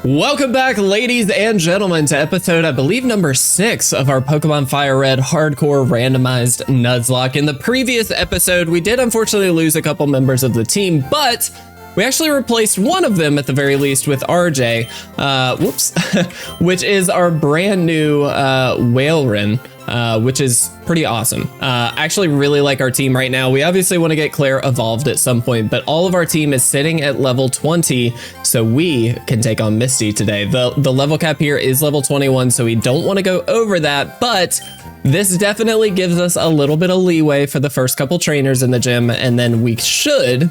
Welcome back, ladies and gentlemen, to episode, I believe, number 6 of our Pokemon Fire Red Hardcore Randomized Nuzlocke. In the previous episode, we did unfortunately lose a couple members of the team, but we actually replaced one of them at the very least with RJ, which is our brand new Whaleren. Which is pretty awesome. I actually really like our team right now. We obviously want to get Claire evolved at some point, but all of our team is sitting at level 20, so we can take on Misty today. The level cap here is level 21, so we don't want to go over that, but this definitely gives us a little bit of leeway for the first couple trainers in the gym, and then we should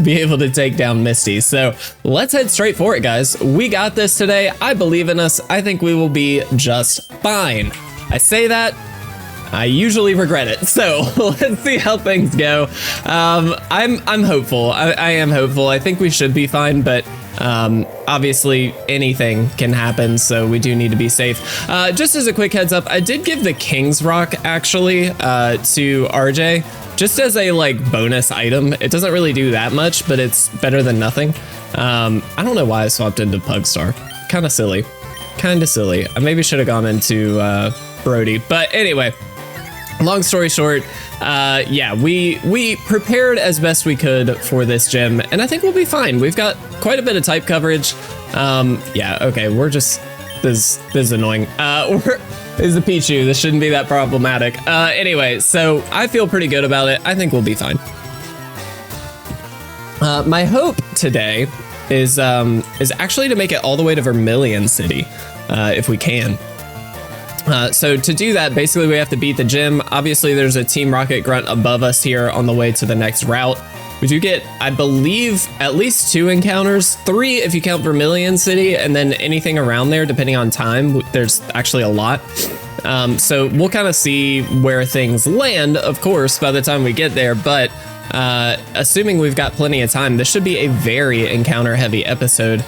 be able to take down Misty. So let's head straight for it, guys. We got this today. I believe in us. I think we will be just fine. I say that, I usually regret it. So let's see how things go. I'm hopeful. I am hopeful. I think we should be fine, but obviously anything can happen, so we do need to be safe. Just as a quick heads up, I did give the King's Rock actually to RJ just as a bonus item. It doesn't really do that much, but it's better than nothing. I don't know why I swapped into Pugstar. Kind of silly. I maybe should have gone into Brody, but anyway, long story short, yeah, we prepared as best we could for this gym, and I think we'll be fine. We've got quite a bit of type coverage. Yeah, okay, we're just this is annoying. This is a Pichu. This shouldn't be that problematic. Anyway, so I feel pretty good about it. I think we'll be fine. My hope today is actually to make it all the way to Vermilion City, if we can. So to do that, basically we have to beat the gym. Obviously there's a Team Rocket Grunt above us here on the way to the next route. We do get, I believe, at least 2 encounters, 3 if you count Vermilion City, and then anything around there depending on time. There's actually a lot. So we'll kind of see where things land, of course, by the time we get there, but assuming we've got plenty of time, this should be a very encounter heavy episode,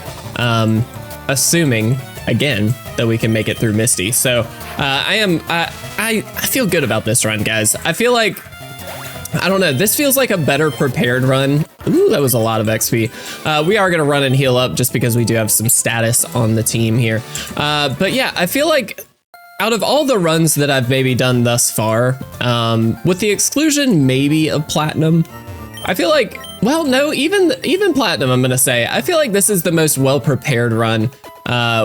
assuming again that we can make it through Misty. So I feel good about this run, guys. I feel like, I don't know, this feels like a better prepared run. Ooh, that was a lot of XP. We are gonna run and heal up just because we do have some status on the team here. But yeah, I feel like out of all the runs that I've maybe done thus far, with the exclusion maybe of Platinum, I feel like, well, no, even Platinum, I'm gonna say, I feel like this is the most well-prepared run,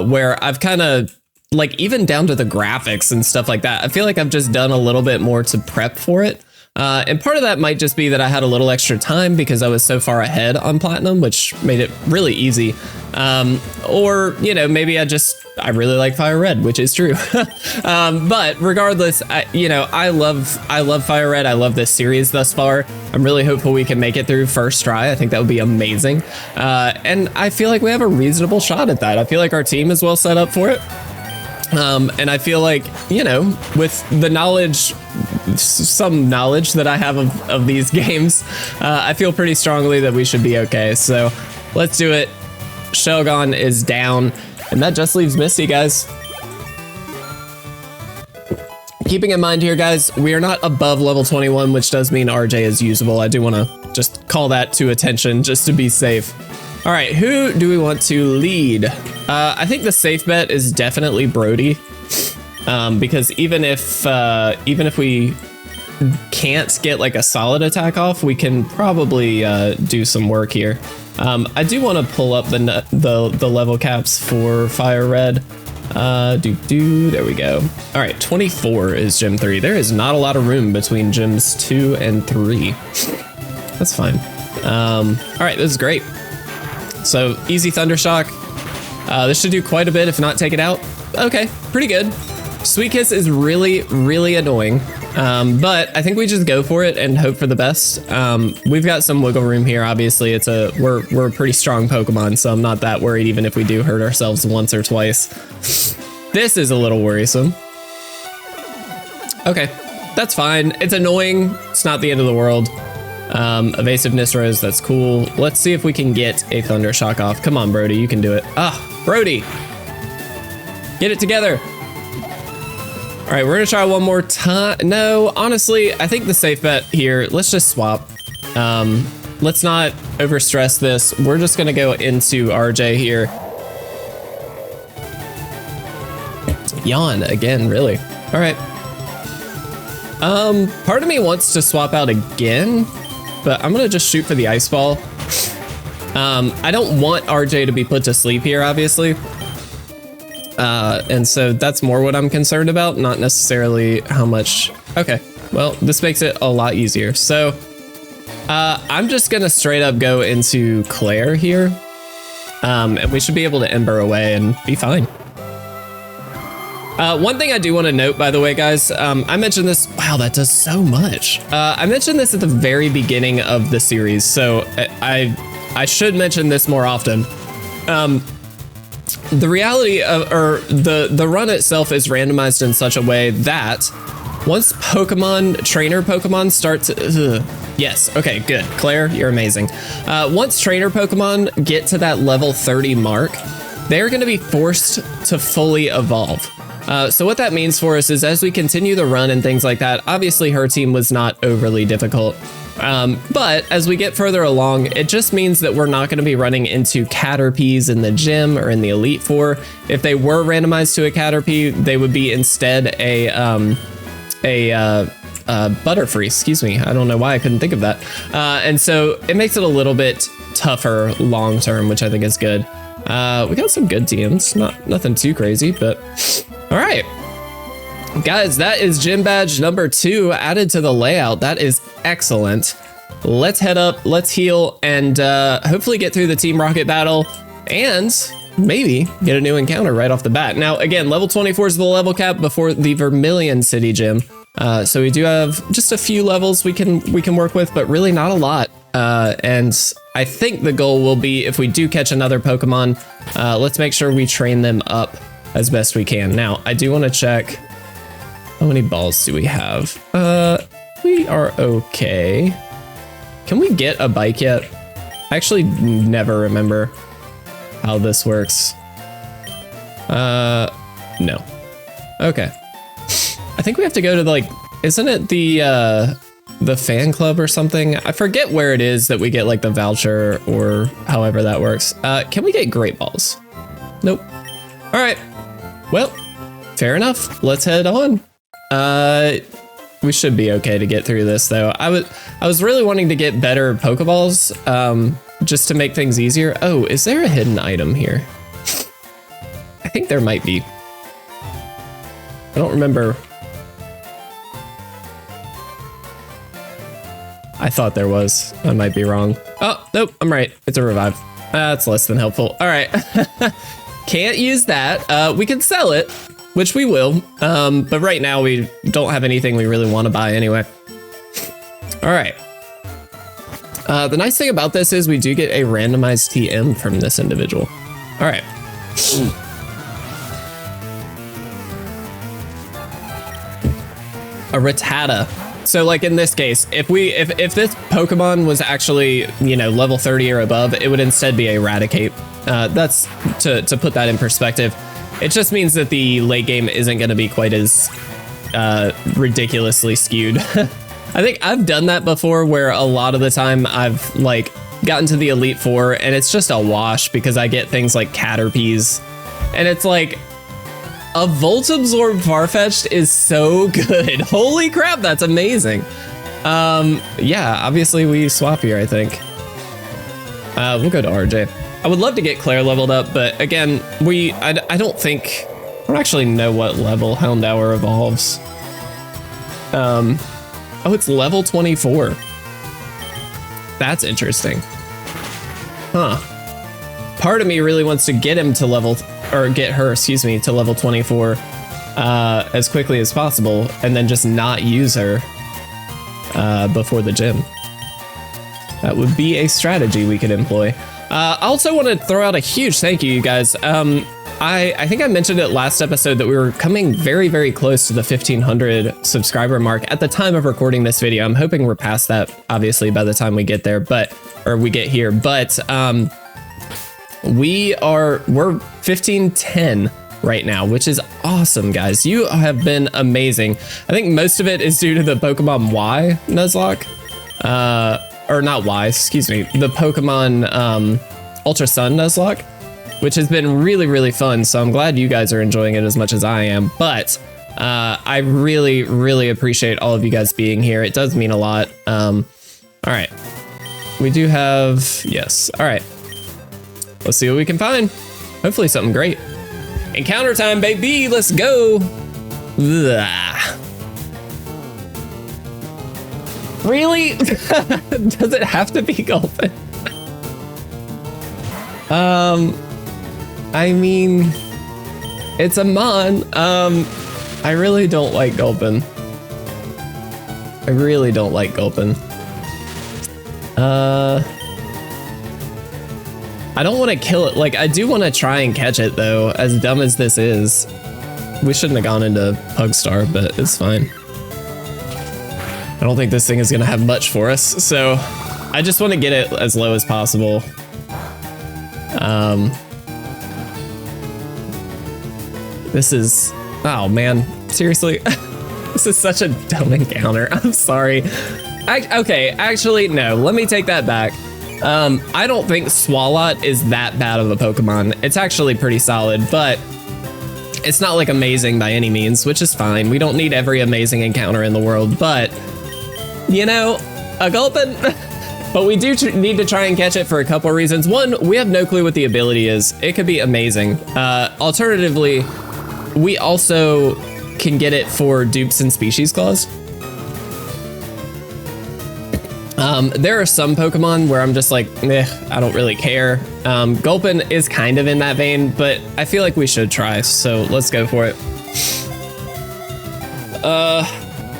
where I've kind of, even down to the graphics and stuff like that, I feel like I've just done a little bit more to prep for it. And part of that might just be that I had a little extra time because I was so far ahead on Platinum, which made it really easy. Or, you know, maybe I really like Fire Red, which is true. But regardless, I love Fire Red. I love this series thus far. I'm really hopeful we can make it through first try. I think that would be amazing. And I feel like we have a reasonable shot at that. I feel like our team is well set up for it. And I feel like, you know, with the knowledge, some knowledge that I have of these games, I feel pretty strongly that we should be okay. So let's do it. Shelgon is down, and that just leaves Misty, guys. Keeping in mind here, guys, we are not above level 21, which does mean RJ is usable. I do want to just call that to attention just to be safe. All right, who do we want to lead? I think the safe bet is definitely Brody, because even if we can't get a solid attack off, we can probably do some work here. I do want to pull up the level caps for Fire Red. There we go. All right, 24 is Gym 3. There is not a lot of room between Gyms 2 and 3. That's fine. All right, this is great. So easy Thunder Shock. This should do quite a bit, if not take it out. Okay, pretty good. Sweet Kiss is really, really annoying. But I think we just go for it and hope for the best. We've got some wiggle room here. Obviously, we're a pretty strong Pokemon, so I'm not that worried even if we do hurt ourselves once or twice. This is a little worrisome. Okay, that's fine. It's annoying. It's not the end of the world. Evasiveness Rose, that's cool. Let's see if we can get a Thunder Shock off. Come on, Brody, you can do it. Brody! Get it together! Alright, we're gonna try one more time. No, honestly, I think the safe bet here, let's just swap. Let's not overstress this. We're just gonna go into RJ here. Yawn again, really. All right. Part of me wants to swap out again, but I'm gonna just shoot for the ice ball. I don't want RJ to be put to sleep here, obviously. And so that's more what I'm concerned about, not necessarily how much. Okay, well, this makes it a lot easier. So I'm just gonna straight up go into Claire here. And we should be able to Ember away and be fine. One thing I do want to note, by the way, guys, I mentioned this. Wow, that does so much. I mentioned this at the very beginning of the series, so I should mention this more often. The reality of, or the run itself is randomized in such a way that once trainer Pokemon start to, yes, okay, good. Claire, you're amazing. Once trainer Pokemon get to that level 30 mark, they're going to be forced to fully evolve. So what that means for us is as we continue the run and things like that, obviously her team was not overly difficult. But as we get further along, it just means that we're not going to be running into Caterpies in the gym or in the Elite Four. If they were randomized to a Caterpie, they would be instead a Butterfree, excuse me. I don't know why I couldn't think of that. And so it makes it a little bit tougher long term, which I think is good. We got some good TMs, nothing too crazy, but all right. Guys, that is gym badge number 2 added to the layout. That is excellent. Let's head up, let's heal, and hopefully get through the Team Rocket battle and maybe get a new encounter right off the bat. Now, again, level 24 is the level cap before the Vermilion City Gym. So we do have just a few levels we can work with, but really not a lot. And I think the goal will be, if we do catch another Pokemon, let's make sure we train them up as best we can. Now, I do want to check, how many balls do we have? We are okay. Can we get a bike yet? I actually never remember how this works. No. Okay. I think we have to go to the, like, isn't it the fan club or something? I forget where it is that we get like the voucher or however that works. Can we get great balls? Nope. All right. Well, fair enough. Let's head on. We should be okay to get through this though. I was really wanting to get better Pokeballs, just to make things easier. Oh, is there a hidden item here? I think there might be. I don't remember. I thought there was. I might be wrong. Oh, nope, I'm right. It's a revive. That's less than helpful. All right. Can't use that. We can sell it, which we will. But right now we don't have anything we really want to buy anyway. All right. The nice thing about this is we do get a randomized TM from this individual. All right. A Rattata. So like in this case, if this Pokemon was actually, you know, level 30 or above, it would instead be a Eradicate. That's to put that in perspective. It just means that the late game isn't going to be quite as ridiculously skewed. I think I've done that before where a lot of the time I've like gotten to the Elite Four and it's just a wash because I get things like Caterpies and it's like, a Volt Absorb Farfetch'd is so good. Holy crap, that's amazing. Yeah, obviously we swap here, I think. We'll go to RJ. I would love to get Claire leveled up, but again, I don't actually know what level Houndour evolves. Oh, it's level 24. That's interesting. Huh. Part of me really wants to get him to get her, excuse me, to level 24 as quickly as possible, and then just not use her before the gym. That would be a strategy we could employ. I also want to throw out a huge thank you, you guys. I think I mentioned it last episode that we were coming very, very close to the 1,500 subscriber mark at the time of recording this video. I'm hoping we're past that, obviously, by the time we get there, or we get here. But we're 1510 right now, which is awesome, guys. You have been amazing. I think most of it is due to the Pokemon Y Nuzlocke, or not Y, excuse me, the Pokemon Ultra Sun Nuzlocke. which has been really, really fun. So I'm glad you guys are enjoying it as much as I am. But I really, really appreciate all of you guys being here. It does mean a lot. All right. We do have, yes. All right. Let's see what we can find. Hopefully something great. Encounter time, baby. Let's go. Ugh. Really? Does it have to be Gulpin? I mean, it's a Mon. I really don't like Gulpin. I really don't like Gulpin. I don't want to kill it. Like, I do want to try and catch it, though, as dumb as this is. We shouldn't have gone into Pugstar, but it's fine. I don't think this thing is going to have much for us, so I just want to get it as low as possible. This is... Oh, man. Seriously? This is such a dumb encounter. I'm sorry. Okay, actually, no. Let me take that back. I don't think Swalot is that bad of a Pokemon. It's actually pretty solid, but it's not like amazing by any means, which is fine. We don't need every amazing encounter in the world, but you know, a Gulpin. But we do need to try and catch it for a couple of reasons. One, we have no clue what the ability is. It could be amazing. Alternatively, we also can get it for dupes and species claws. There are some Pokemon where I'm just like, I don't really care. Gulpin is kind of in that vein, but I feel like we should try, so let's go for it.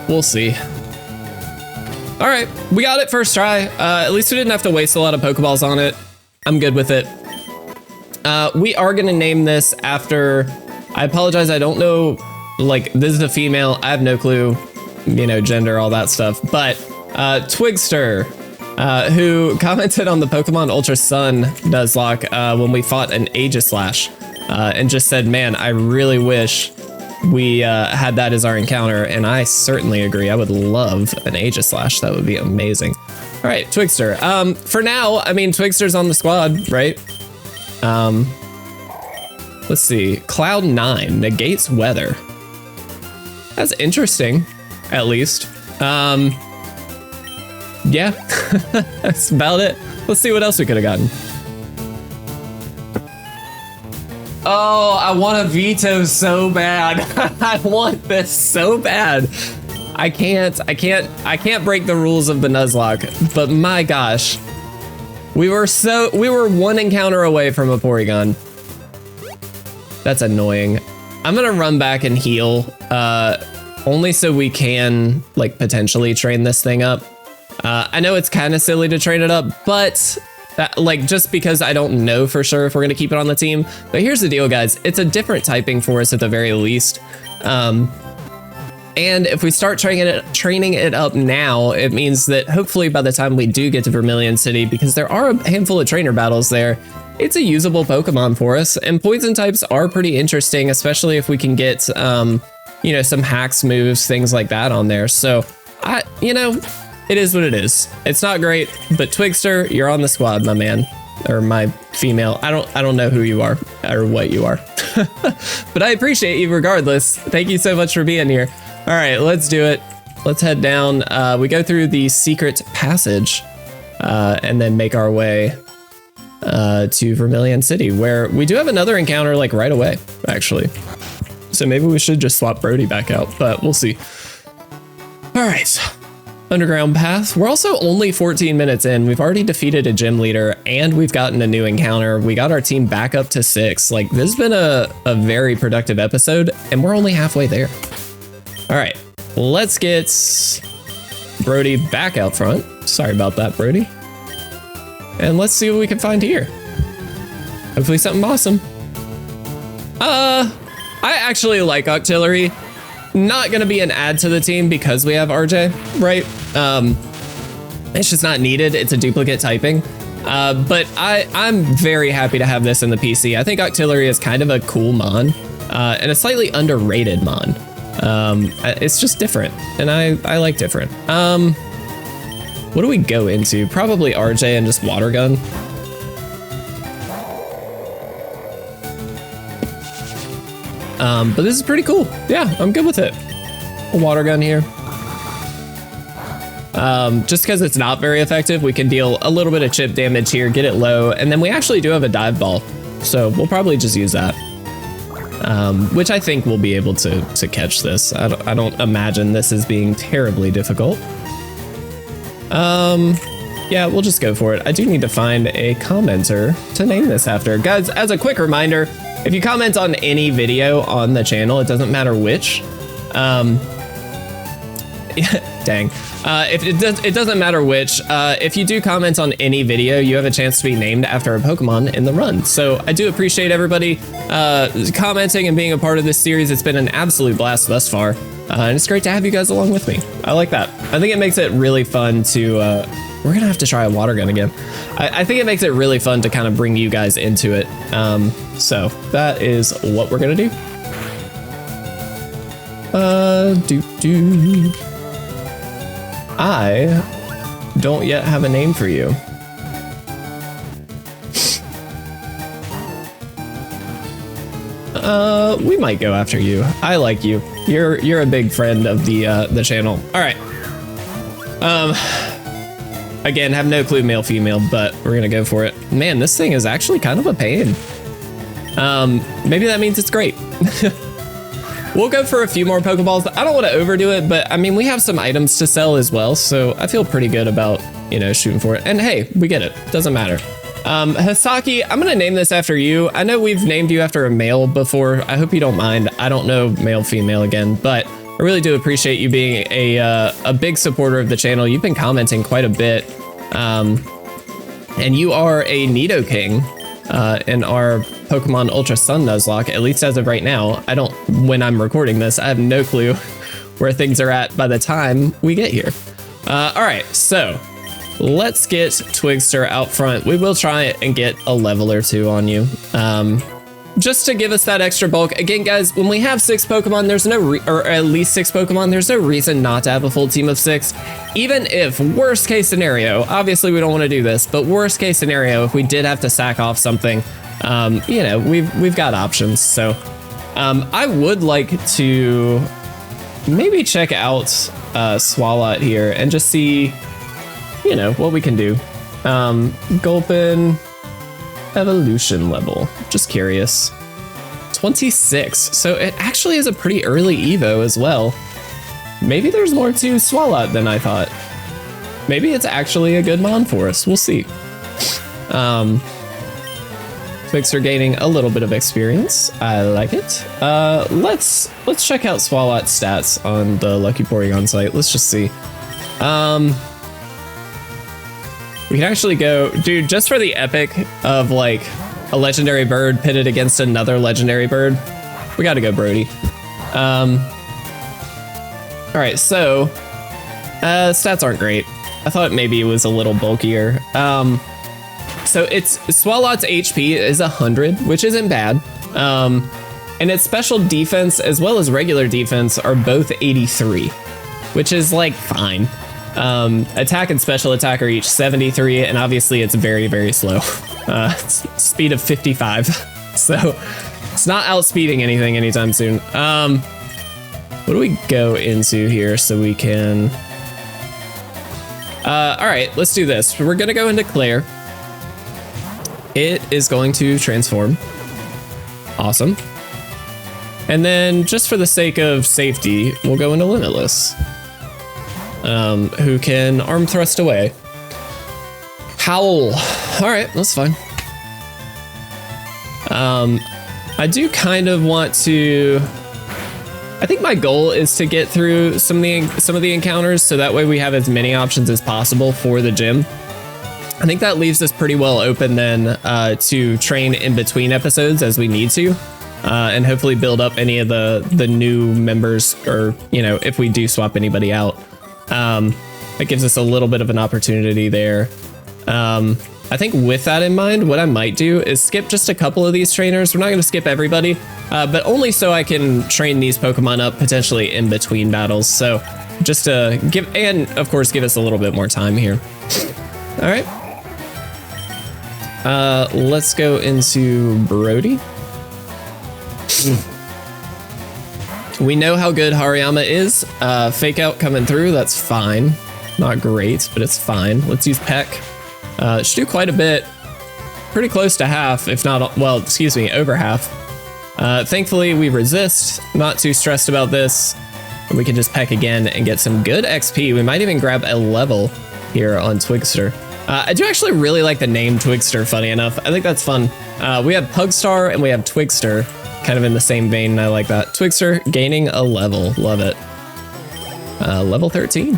We'll see. All right, we got it first try. At least we didn't have to waste a lot of Pokeballs on it. I'm good with it. We are gonna name this after, I apologize, I don't know, like, this is a female, I have no clue, you know, gender, all that stuff, but Twigster, who commented on the Pokemon Ultra Sun Nuzlocke when we fought an Aegislash, and just said, man, I really wish we had that as our encounter, and I certainly agree. I would love an Aegislash. That would be amazing. All right, Twigster. For now, I mean, Twigster's on the squad, right? Let's see. Cloud 9 negates weather. That's interesting, at least. Yeah, that's about it. Let's see what else we could have gotten. Oh, I want a Veto so bad. I want this so bad. I can't break the rules of the Nuzlocke, but my gosh. We were one encounter away from a Porygon. That's annoying. I'm gonna run back and heal, only so we can, like, potentially train this thing up. I know it's kind of silly to train it up, but like, just because I don't know for sure if we're gonna keep it on the team. But here's the deal, guys. It's a different typing for us at the very least. And if we start training it up now, it means that hopefully by the time we do get to Vermilion City, because there are a handful of trainer battles there, it's a usable Pokemon for us. And poison types are pretty interesting, especially if we can get, you know, some hacks moves, things like that on there. So you know, it is what it is. It's not great, but Twigster, you're on the squad, my man, or my female. I don't know who you are or what you are, but I appreciate you regardless. Thank you so much for being here. All right, let's do it. Let's head down. We go through the secret passage, and then make our way to Vermilion City, where we do have another encounter, like, right away, actually. So maybe we should just swap Brody back out, but we'll see. All right. Underground path. We're also only 14 minutes in. We've already defeated a gym leader and we've gotten a new encounter. We got our team back up to 6. Like, this has been a very productive episode and we're only halfway there. All right, let's get Brody back out front. Sorry about that, Brody. And let's see what we can find here. Hopefully something awesome. I actually like Octillery. Not gonna be an add to the team because we have RJ, right? It's just not needed. It's a duplicate typing. But I'm very happy to have this in the PC. I think Octillery is kind of a cool Mon, and a slightly underrated Mon. It's just different, and I like different. What do we go into? Probably RJ and just Water Gun. But this is pretty cool. Yeah, I'm good with it. A water gun here. Just because it's not very effective, we can deal a little bit of chip damage here, get it low, and then we actually do have a dive ball. So we'll probably just use that. Which I think we'll be able to catch this. I don't imagine this as being terribly difficult. Yeah, we'll just go for it. I do need to find a commenter to name this after. Guys, as a quick reminder, if you comment on any video on the channel, it doesn't matter which. Dang. It doesn't matter which. If you do comment on any video, you have a chance to be named after a Pokemon in the run. So I do appreciate everybody commenting and being a part of this series. It's been an absolute blast thus far. And it's great to have you guys along with me. I like that. I think it makes it really fun to... we're gonna have to try a water gun again. I think it makes it really fun to kind of bring you guys into it. So that is what we're gonna do. I don't yet have a name for you. We might go after you. I like you. You're a big friend of the channel. All right. Again, have no clue male, female, but we're gonna go for it. Man, this thing is actually kind of a pain. Maybe that means it's great. We'll go for a few more Pokeballs. I don't want to overdo it, but I mean, we have some items to sell as well, so I feel pretty good about, you know, shooting for it. And hey, we get it. Doesn't matter. Hisaki, I'm gonna name this after you. I know we've named you after a male before. I hope you don't mind. I don't know male, female again, but I really do appreciate you being a big supporter of the channel. You've been commenting quite a bit, and you are a Nidoking in our Pokemon Ultra Sun Nuzlocke, at least as of right now. When I'm recording this, I have no clue where things are at by the time we get here. All right, so let's get Twigster out front. We will try and get a level or two on you. Just to give us that extra bulk. Again, guys, when we have 6 Pokemon, there's no or at least 6 Pokemon, there's no reason not to have a full team of 6. Even if, worst case scenario, obviously we don't want to do this, but worst case scenario, if we did have to sack off something, you know, we've got options. So I would like to maybe check out Swalot here and just see, you know, what we can do. Gulpin evolution level, just curious. 26, so it actually is a pretty early Evo as well. Maybe there's more to Swalot than I thought. Maybe it's actually a good mon for us, we'll see. Twigster gaining a little bit of experience, I like it. Let's check out Swalot's stats on the Lucky Porygon site. Let's just see. We can actually go, dude, just for the epic of like a legendary bird pitted against another legendary bird, we gotta go Brody. All right, so stats aren't great. I thought maybe it was a little bulkier. So Swalot's HP is 100, which isn't bad. And its special defense as well as regular defense are both 83, which is like fine. Attack and special attack are each 73, and obviously it's very, very slow. Speed of 55, so it's not outspeeding anything anytime soon. What do we go into here so we can... all right, let's do this. We're gonna go into Claire. It is going to transform. Awesome. And then just for the sake of safety, we'll go into Limitless. Who can arm thrust away. Howl. All right, that's fine. I do kind of want to... I think my goal is to get through some of the encounters, so that way we have as many options as possible for the gym. I think that leaves us pretty well open then to train in between episodes as we need to, and hopefully build up any of the new members, or, you know, if we do swap anybody out. It gives us a little bit of an opportunity there. I think with that in mind, what I might do is skip just a couple of these trainers. We're not going to skip everybody, but only so I can train these Pokemon up potentially in between battles. So just to give, and of course, give us a little bit more time here. All right. Let's go into Brody. We know how good Hariyama is. Fake out coming through, that's fine. Not great, but it's fine. Let's use Peck. Should do quite a bit. Pretty close to half, if not, well, excuse me, over half. Thankfully, we resist. Not too stressed about this. We can just Peck again and get some good XP. We might even grab a level here on Twigster. I do actually really like the name Twigster, funny enough. I think that's fun. We have Pugstar and we have Twigster, kind of in the same vein, and I like that. Twigster gaining a level, love it. Level 13.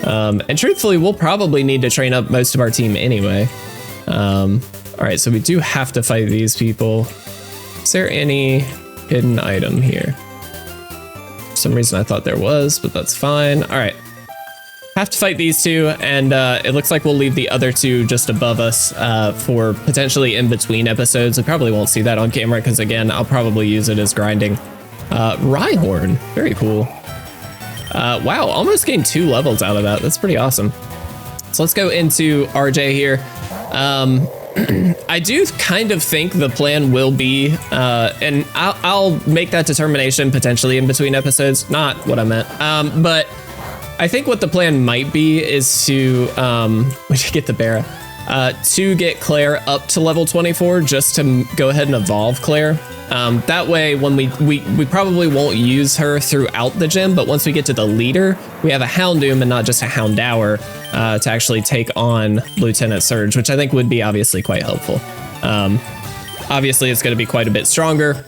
And truthfully, we'll probably need to train up most of our team anyway. All right, so we do have to fight these people. Is there any hidden item here? For some reason I thought there was, but that's fine. All right. Have to fight these two, and it looks like we'll leave the other two just above us for potentially in between episodes. I probably won't see that on camera because, again, I'll probably use it as grinding. Rhyhorn, very cool. Wow, almost gained 2 levels out of that. That's pretty awesome. So let's go into RJ here. I do kind of think the plan will be, and I'll make that determination potentially in between episodes, not what I meant, but I think what the plan might be is to, we should get the Barra, to get Claire up to level 24 just to go ahead and evolve Claire. That way, when we probably won't use her throughout the gym, but once we get to the leader, we have a Houndoom and not just a Houndour to actually take on Lieutenant Surge, which I think would be obviously quite helpful. Obviously, it's going to be quite a bit stronger,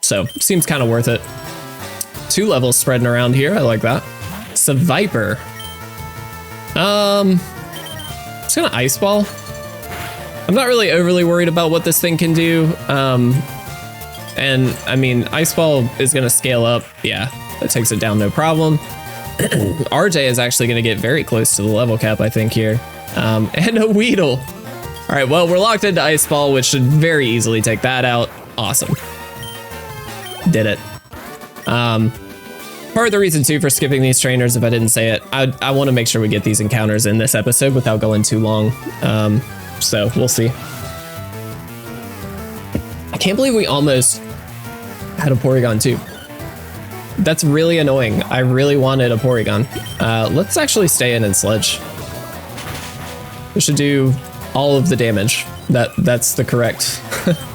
so seems kind of worth it. 2 levels spreading around here, I like that. Viper. It's gonna Ice Ball. I'm not really overly worried about what this thing can do. And I mean, Ice Ball is gonna scale up. Yeah, that takes it down no problem. RJ is actually gonna get very close to the level cap, I think, here. And a Weedle. All right, well, we're locked into Ice Ball, which should very easily take that out. Awesome. Did it. Part of the reason too for skipping these trainers, if I didn't say it, I want to make sure we get these encounters in this episode without going too long. So we'll see. I can't believe we almost had a Porygon too. That's really annoying. I really wanted a Porygon. Let's actually stay in and Sledge. We should do all of the damage. That's the correct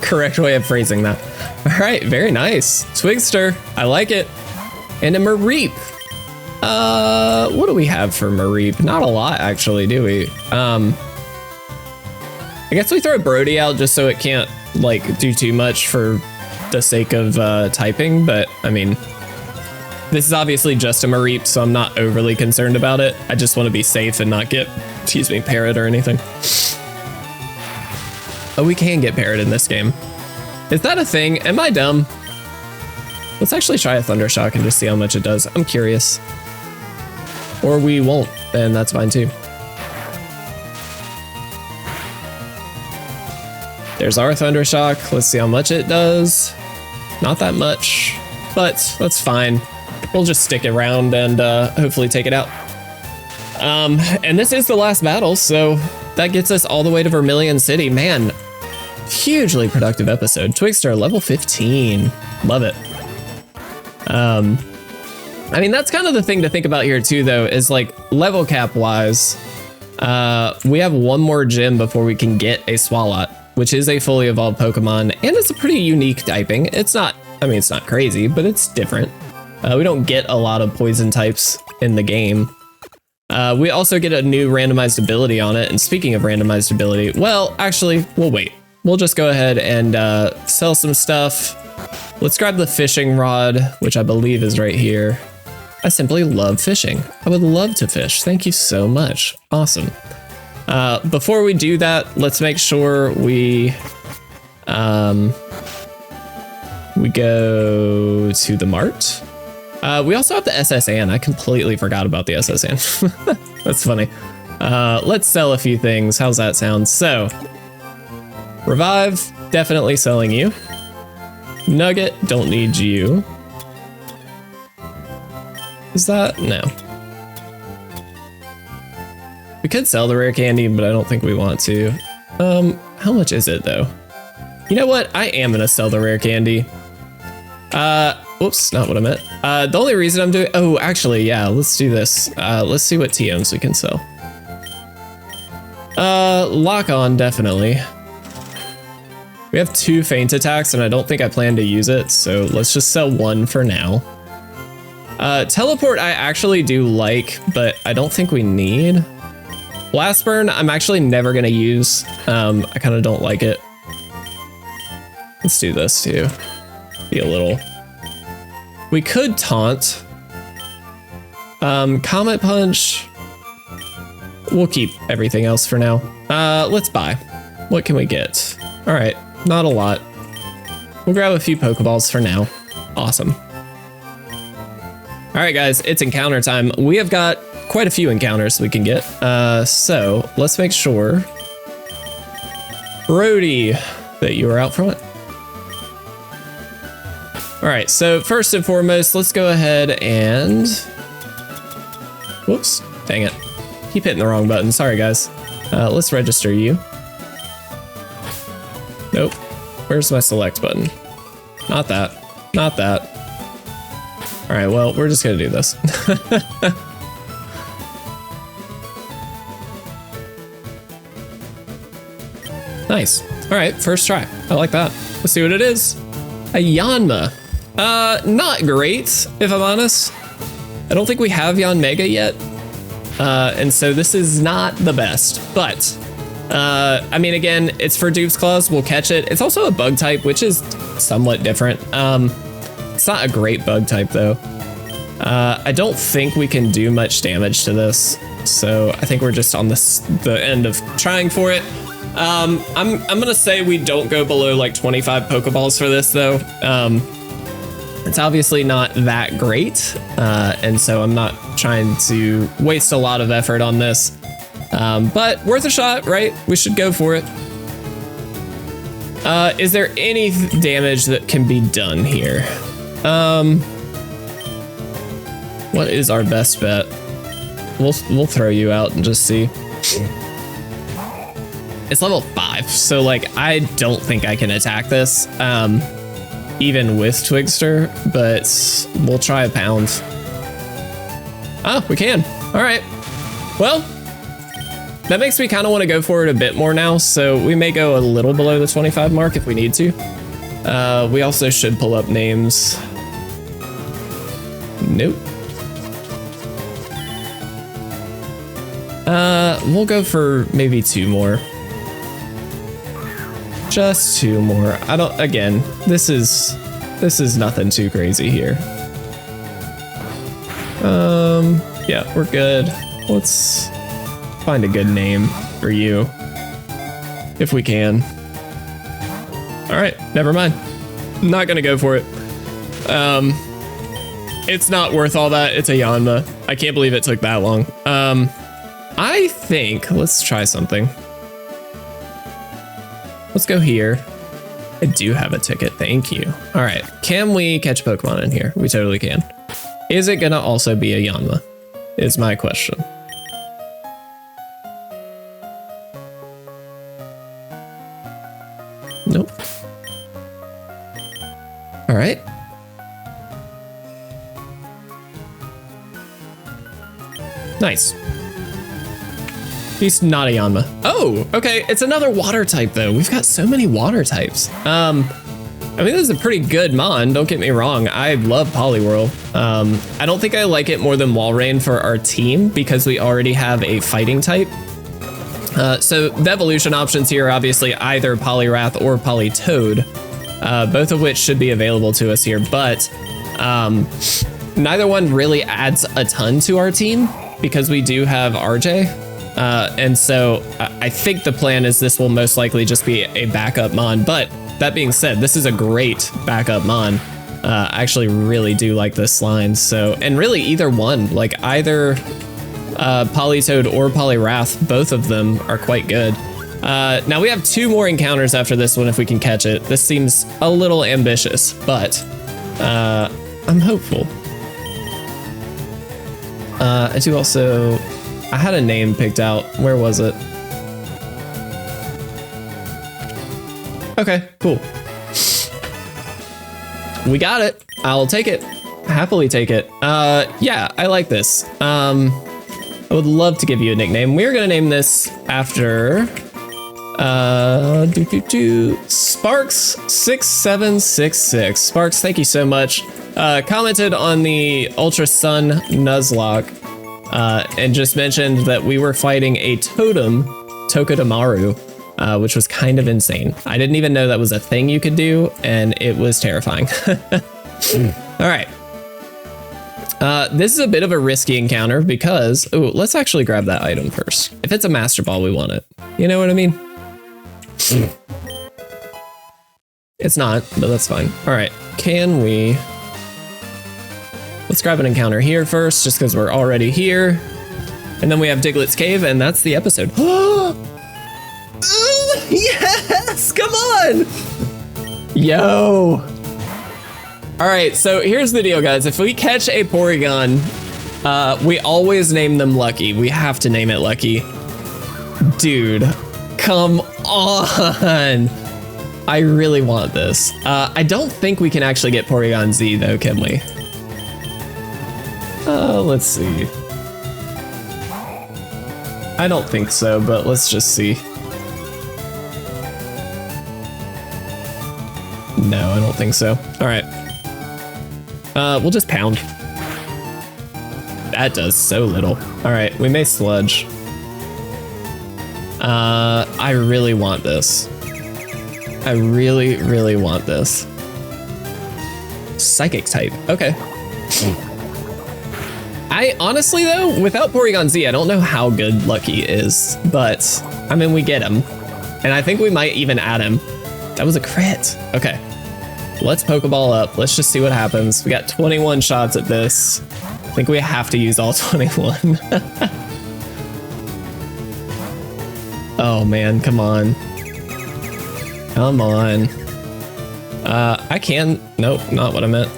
correct way of phrasing that. All right, very nice. Twigster, I like it. And a Mareep. What do we have for Mareep? Not a lot, actually, do we? I guess we throw Brody out just so it can't, like, do too much for the sake of typing, but, I mean, this is obviously just a Mareep, so I'm not overly concerned about it. I just want to be safe and not get, excuse me, Parrot or anything. Oh, we can get Parrot in this game. Is that a thing? Am I dumb? Let's actually try a Thundershock and just see how much it does. I'm curious. Or we won't, and that's fine too. There's our Thundershock. Let's see how much it does. Not that much, but that's fine. We'll just stick around and hopefully take it out. And this is the last battle, so that gets us all the way to Vermilion City. Man, hugely productive episode. Twigster, level 15. Love it. I mean, that's kind of the thing to think about here too, though, is like level cap wise, we have one more gym before we can get a Swalot, which is a fully evolved Pokemon, and it's a pretty unique typing. It's not, I mean, it's not crazy, but it's different. We don't get a lot of poison types in the game. We also get a new randomized ability on it, and speaking of randomized ability, well, actually, we'll wait. We'll just go ahead and sell some stuff. Let's grab the fishing rod, which I believe is right here. I simply love fishing. I would love to fish. Thank you so much. Awesome. Before we do that, let's make sure we go to the mart. We also have the SSN. I completely forgot about the SSN. That's funny. Let's sell a few things. How's that sound? So, Revive, definitely selling you. Nugget, don't need you. Is that? No. We could sell the rare candy, but I don't think we want to. How much is it though? You know what? I am gonna sell the rare candy. Whoops, not what I meant. The only reason I'm doing, oh, actually, yeah, let's do this. Let's see what TMs we can sell. Lock on, definitely. We have 2 feint attacks and I don't think I plan to use it, so let's just sell 1 for now. Teleport I actually do like, but I don't think we need. Blast burn I'm actually never gonna use. I kind of don't like it. Let's do this too. Be a little. We could taunt. Comet punch. We'll keep everything else for now. Let's buy. What can we get? All right, not a lot. We'll grab a few Pokeballs for now. Awesome. All right, guys, it's encounter time. We have got quite a few encounters we can get. So let's make sure, Brody, that you are out front. All right, so first and foremost, let's go ahead and, whoops, dang it. Keep hitting the wrong button, sorry guys. Let's register you. Nope, where's my select button? Not that, not that. All right, well, we're just gonna do this. Nice. All right, first try. I like that. Let's see what it is. A Yanma. Not great, if I'm honest. I don't think we have Yanmega yet. And so this is not the best, but I mean, again, it's for Dupe's Claws. We'll catch it. It's also a bug type, which is somewhat different. It's not a great bug type though. I don't think we can do much damage to this. So I think we're just on the end of trying for it. I'm gonna say we don't go below like 25 Pokeballs for this though. It's obviously not that great. And so I'm not trying to waste a lot of effort on this. But worth a shot, right? We should go for it. Is there any damage that can be done here? What is our best bet? We'll throw you out and just see. It's level 5, so like I don't think I can attack this, even with Twigster, but we'll try a pound. Oh, we can. All right. Well, that makes me kind of want to go for it a bit more now, so we may go a little below the 25 mark if we need to. We also should pull up names. Nope. We'll go for maybe 2 more. Just 2 more. I don't, again, this is nothing too crazy here. Yeah, we're good. Let's find a good name for you if we can. All right, never mind. I'm not gonna go for it. It's not worth all that. It's a Yanma. I can't believe it took that long. I think let's try something. Let's go here. I do have a ticket, thank you. All right, can we catch a Pokemon in here? We totally can. Is it gonna also be a Yanma? Is my question. Nope. All right. Me's not a Yanma. Oh, okay. It's another water type though. We've got so many water types. I mean, this is a pretty good mon. Don't get me wrong. I love Poliwhirl. I don't think I like it more than Walrein for our team because we already have a fighting type. So the evolution options here are obviously either Poliwrath or Politoed, both of which should be available to us here, but neither one really adds a ton to our team because we do have RJ. And so I think the plan is this will most likely just be a backup mon, but that being said, this is a great backup mon. I actually really do like this line. So, and really either one, like either Politoed or Poliwrath, both of them are quite good. Now we have 2 more encounters after this one if we can catch it. This seems a little ambitious, but I'm hopeful. I do also, I had a name picked out. Where was it? Okay, cool. We got it. I'll take it. Happily take it. Yeah, I like this. I would love to give you a nickname. We're gonna name this after Sparks6766. Sparks, thank you so much. Commented on the Ultra Sun Nuzlocke and just mentioned that we were fighting a totem, Tokotamaru, which was kind of insane. I didn't even know that was a thing you could do, and it was terrifying. All right. This is a bit of a risky encounter because, oh, let's actually grab that item first. If it's a Master Ball, we want it. You know what I mean? It's not, but that's fine. All right, can we? Let's grab an encounter here first, just because we're already here. And then we have Diglett's Cave, and that's the episode. Yes, come on. Yo. All right, so here's the deal, guys. If we catch a Porygon, we always name them Lucky. We have to name it Lucky. Dude, come on. I really want this. I don't think we can actually get Porygon Z though, can we? Let's see. I don't think so, but let's just see. No, I don't think so. All right. We'll just pound. That does so little. All right, we may sludge. I really want this. I really, really want this. Psychic type, okay. I honestly though, without Porygon Z, I don't know how good Lucky is, but I mean, we get him. And I think we might even add him. That was a crit, okay. Let's Pokeball up. Let's just see what happens. We got 21 shots at this. I think we have to use all 21. Oh man, come on. Come on. I can, nope, not what I meant.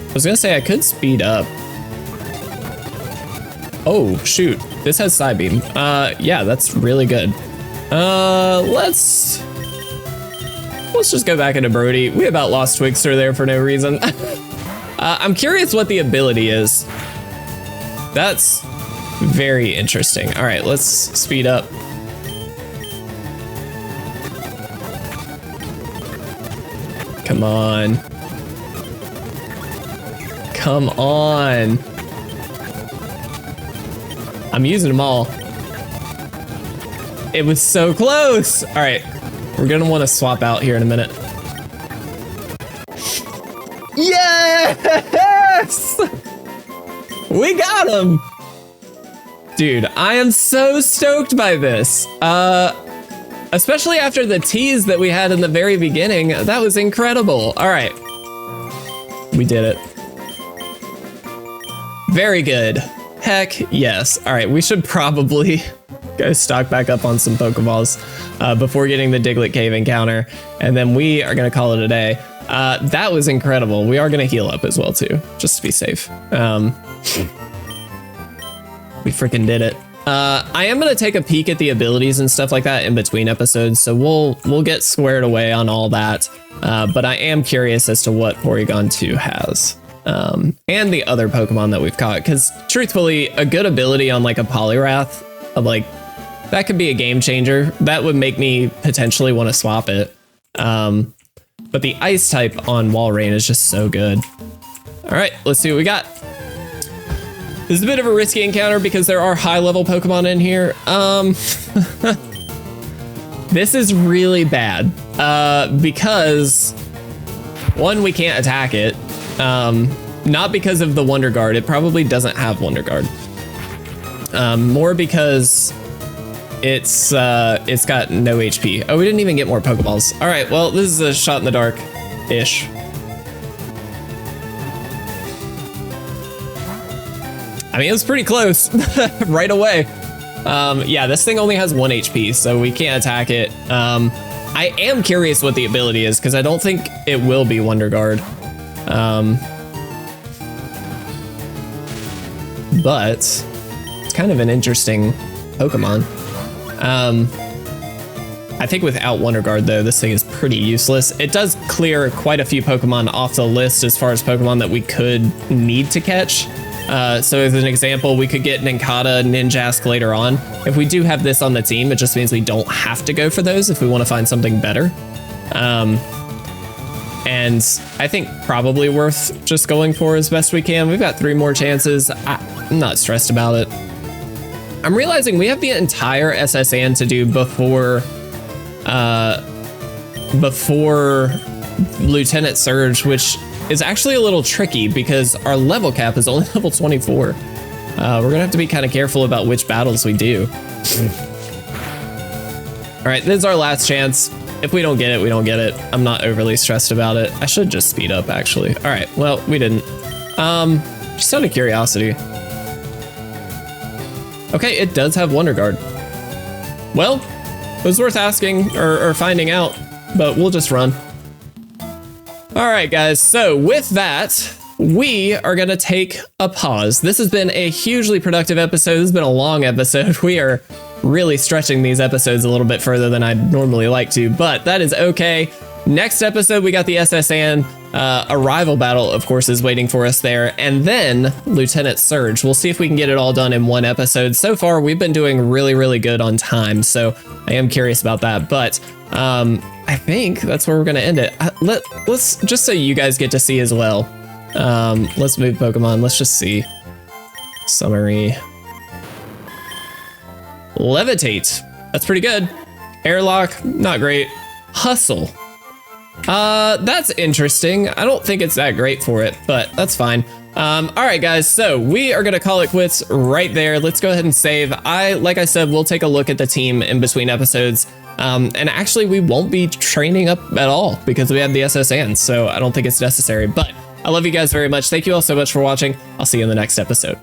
I was gonna say I could speed up. Oh shoot, this has Psybeam. Yeah, that's really good. Let's just go back into Brody. We about lost Twixter there for no reason. I'm curious what the ability is. That's very interesting. All right, let's speed up. Come on. Come on. I'm using them all. It was so close. All right. We're gonna want to swap out here in a minute. Yes! We got him! Dude, I am so stoked by this. Especially after the tease that we had in the very beginning. That was incredible. All right. We did it. Very good. Heck yes. All right, we should probably go stock back up on some Pokeballs before getting the Diglett Cave encounter, and then we are gonna call it a day. That was incredible. We are gonna heal up as well too, just to be safe. We freaking did it. I am gonna take a peek at the abilities and stuff like that in between episodes, so we'll get squared away on all that. But I am curious as to what Porygon 2 has. And the other Pokemon that we've caught, because truthfully, a good ability on like a Poliwrath, like that could be a game changer. That would make me potentially want to swap it. But the Ice type on Walrein is just so good. All right, let's see what we got. This is a bit of a risky encounter because there are high level Pokemon in here. This is really bad because one, we can't attack it. Not because of the Wonder Guard. It probably doesn't have Wonder Guard. More because it's got no HP. Oh, we didn't even get more Pokeballs. All right, well, this is a shot in the dark-ish. I mean, it was pretty close right away. Yeah, this thing only has 1 HP, so we can't attack it. I am curious what the ability is because I don't think it will be Wonder Guard. But it's kind of an interesting Pokemon. I think without Wonder Guard, though, this thing is pretty useless. It does clear quite a few Pokemon off the list as far as Pokemon that we could need to catch. So as an example, we could get Nincada, Ninjask later on. If we do have this on the team, it just means we don't have to go for those if we want to find something better. And I think probably worth just going for as best we can. We've got 3 more chances. I'm not stressed about it. I'm realizing we have the entire SSN to do before Lieutenant Surge, which is actually a little tricky because our level cap is only level 24. We're gonna have to be kind of careful about which battles we do. All right, this is our last chance. If we don't get it, we don't get it. I'm not overly stressed about it. I should just speed up, actually. All right, well, we didn't. Just out of curiosity. Okay, it does have Wonder Guard. Well, it was worth asking or finding out, but we'll just run. All right, guys, so with that, we are gonna take a pause. This has been a hugely productive episode. This has been a long episode. We are really stretching these episodes a little bit further than I'd normally like to, but that is okay. Next episode, we got the SSN. A rival battle, of course, is waiting for us there, and then Lieutenant Surge. We'll see if we can get it all done in one episode. So far, we've been doing really, really good on time, so I am curious about that, but I think that's where we're gonna end it. Let's just so you guys get to see as well. Let's move Pokemon. Let's just see. Summary. Levitate. That's pretty good. Airlock, not great. Hustle. That's interesting. I don't think it's that great for it, but that's fine. All right, guys, so we are gonna call it quits right there. Let's go ahead and save. Like I said, we'll take a look at the team in between episodes. And actually, we won't be training up at all because we have the SSN, so I don't think it's necessary, but I love you guys very much. Thank you all so much for watching. I'll see you in the next episode.